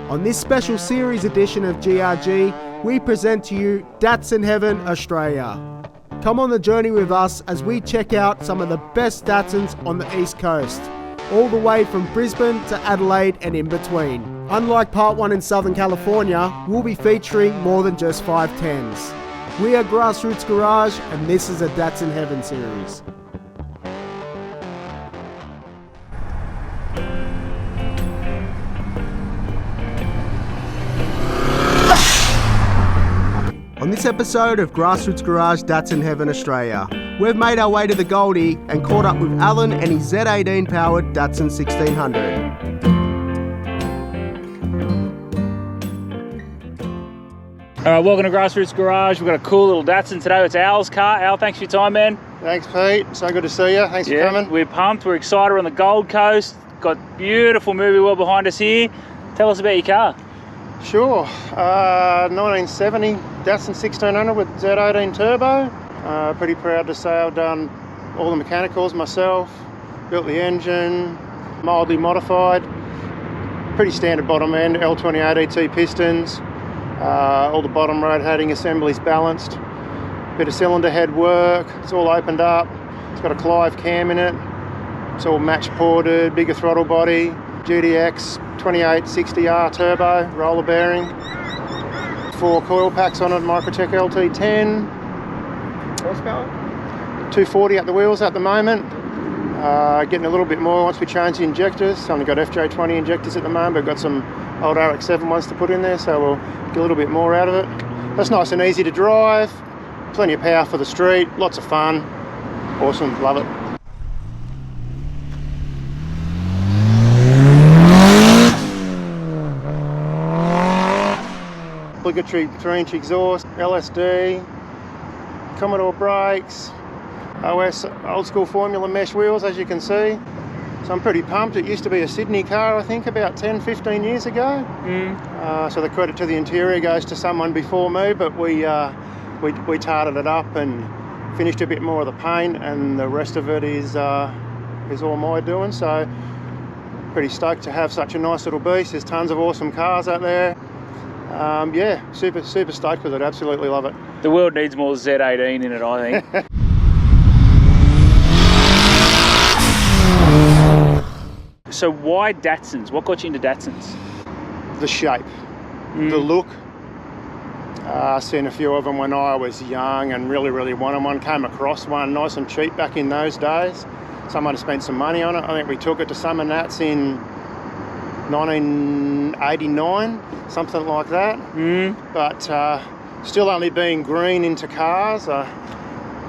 On this special series edition of GRG, we present to you Datsun Heaven, Australia. Come on the journey with us as we check out some of the best Datsuns on the East Coast, all the way from Brisbane to Adelaide and in between. Unlike part 1 in Southern California, we'll be featuring more than just 510s. We are GrassRoots Garage and this is a Datsun Heaven series. On this episode of GrassRoots Garage Datsun Heaven Australia, we've made our way to the Goldie and caught up with Alan and his Z18 powered Datsun 1600. All right, welcome to GrassRoots Garage. We've got a cool little Datsun today. It's Al's car. Al, thanks for your time, man. Thanks, Pete. So good to see you. Thanks for coming. We're pumped. We're excited. We're on the Gold Coast. Got beautiful movie world behind us here. Tell us about your car. Sure. 1970 Datsun 1600 with Z18 turbo. Pretty proud to say I've done all the mechanicals myself, built the engine, mildly modified. Pretty standard bottom end, L18 et pistons. All the bottom rotating assemblies balanced. Bit of cylinder head work. It's all opened up. It's got a Clive cam in it. It's all match ported, bigger throttle body. GDX 2860R turbo, roller bearing. 4 coil packs on it, Microtech LT10. Horsepower? 240 at the wheels at the moment. Getting a little bit more once we change the injectors. Only got FJ20 injectors at the moment, but got some old RX-7 ones to put in there, so we'll get a little bit more out of it. That's nice and easy to drive. Plenty of power for the street, lots of fun. Awesome, love it. Obligatory 3-inch exhaust, LSD, Commodore brakes, OS old school Formula mesh wheels, as you can see. So I'm pretty pumped. It used to be a Sydney car, I think, about 10-15 years ago. So the credit to the interior goes to someone before me, but we tarted it up and finished a bit more of the paint, and the rest of it is all my doing. So pretty stoked to have such a nice little beast. There's tons of awesome cars out there. Yeah, super stoked with it. Absolutely love it. The world needs more Z18 in it, I think. So why Datsuns? What got you into Datsuns? The shape, the look. Seen a few of them when I was young and really wanted one. Came across one nice and cheap back in those days. Someone had spent some money on it. I think we took it to Summer Nats in 1989, something like that. But still only being green into cars.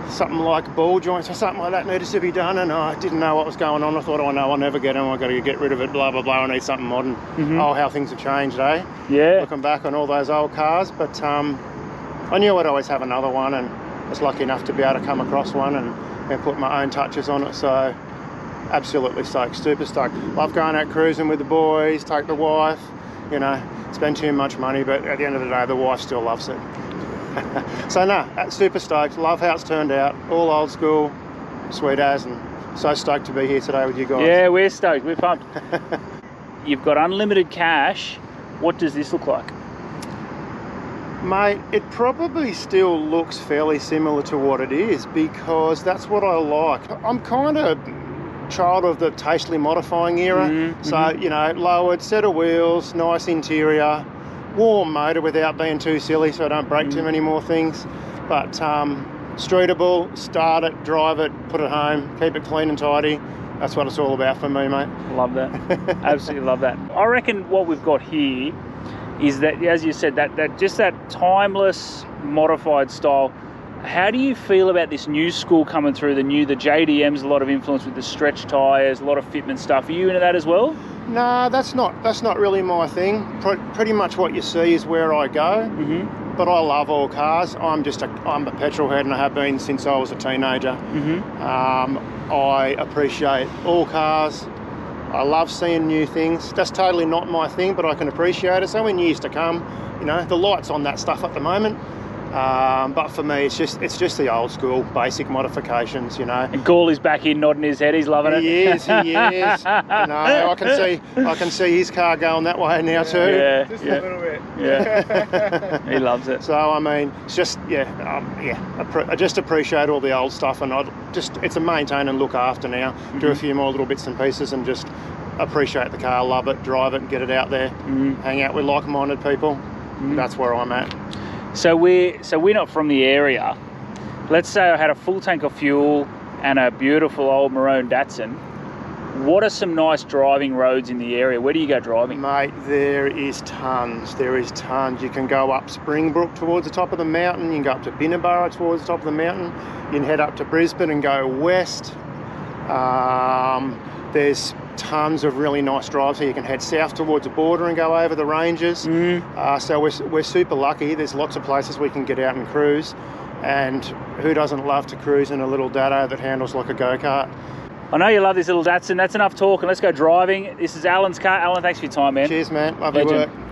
Something like ball joints or something like that needed to be done, and I didn't know what was going on. I thought, oh no, I'll never get them. I've got to get rid of it, blah, blah, blah. I need something modern. Oh, how things have changed, eh? Yeah. Looking back on all those old cars, but I knew I'd always have another one, and I was lucky enough to be able to come across one and put my own touches on it. So absolutely stoked, super stoked. Love going out cruising with the boys, take the wife, you know, spend too much money, but at the end of the day, the wife still loves it. So no, super stoked. Love how it's turned out. All old school, sweet as, and so stoked to be here today with you guys. Yeah, we're stoked. We're pumped. You've got unlimited cash. What does this look like? Mate, it probably still looks fairly similar to what it is because that's what I like. I'm kind of child of the tastefully modifying era. So, you know, lowered set of wheels, nice interior, warm motor without being too silly so I don't break too many more things. But streetable, start it, drive it, put it home, keep it clean and tidy. That's what it's all about for me, mate. Love that. Absolutely love that. I reckon what we've got here is that, as you said, that just that timeless modified style. How do you feel about this new school coming through, the JDM's a lot of influence with the stretch tyres, a lot of fitment stuff. Are you into that as well? No, that's not really my thing. Pretty much what you see is where I go. But I love all cars. I'm a petrol head and I have been since I was a teenager. I appreciate all cars. I love seeing new things. That's totally not my thing, but I can appreciate it. So in years to come, you know, the light's on that stuff at the moment. But for me, it's just the old school basic modifications, you know. And Gawley's back in nodding his head. He's loving it. He is. You know, I can see his car going that way now too. Yeah, Just yeah. a little bit. Yeah. He loves it. So I mean, it's just I just appreciate all the old stuff, and it's a maintain and look after now. Do a few more little bits and pieces, and just appreciate the car, love it, drive it, and get it out there. Hang out with like-minded people. That's where I'm at. So we're not from the area. Let's say I had a full tank of fuel and a beautiful old maroon Datsun. What are some nice driving roads in the area? Where do you go driving? Mate, there is tons. You can go up Springbrook towards the top of the mountain. You can go up to Binnaburra towards the top of the mountain. You can head up to Brisbane and go west. There's tons of really nice drives here. You can head south towards the border and go over the ranges. So we're super lucky. There's lots of places we can get out and cruise. And who doesn't love to cruise in a little Datto that handles like a go-kart? I know you love this little Datsun. That's enough talking. Let's go driving. This is Alan's car. Alan, thanks for your time, man. Cheers, man. Love your Legend. work.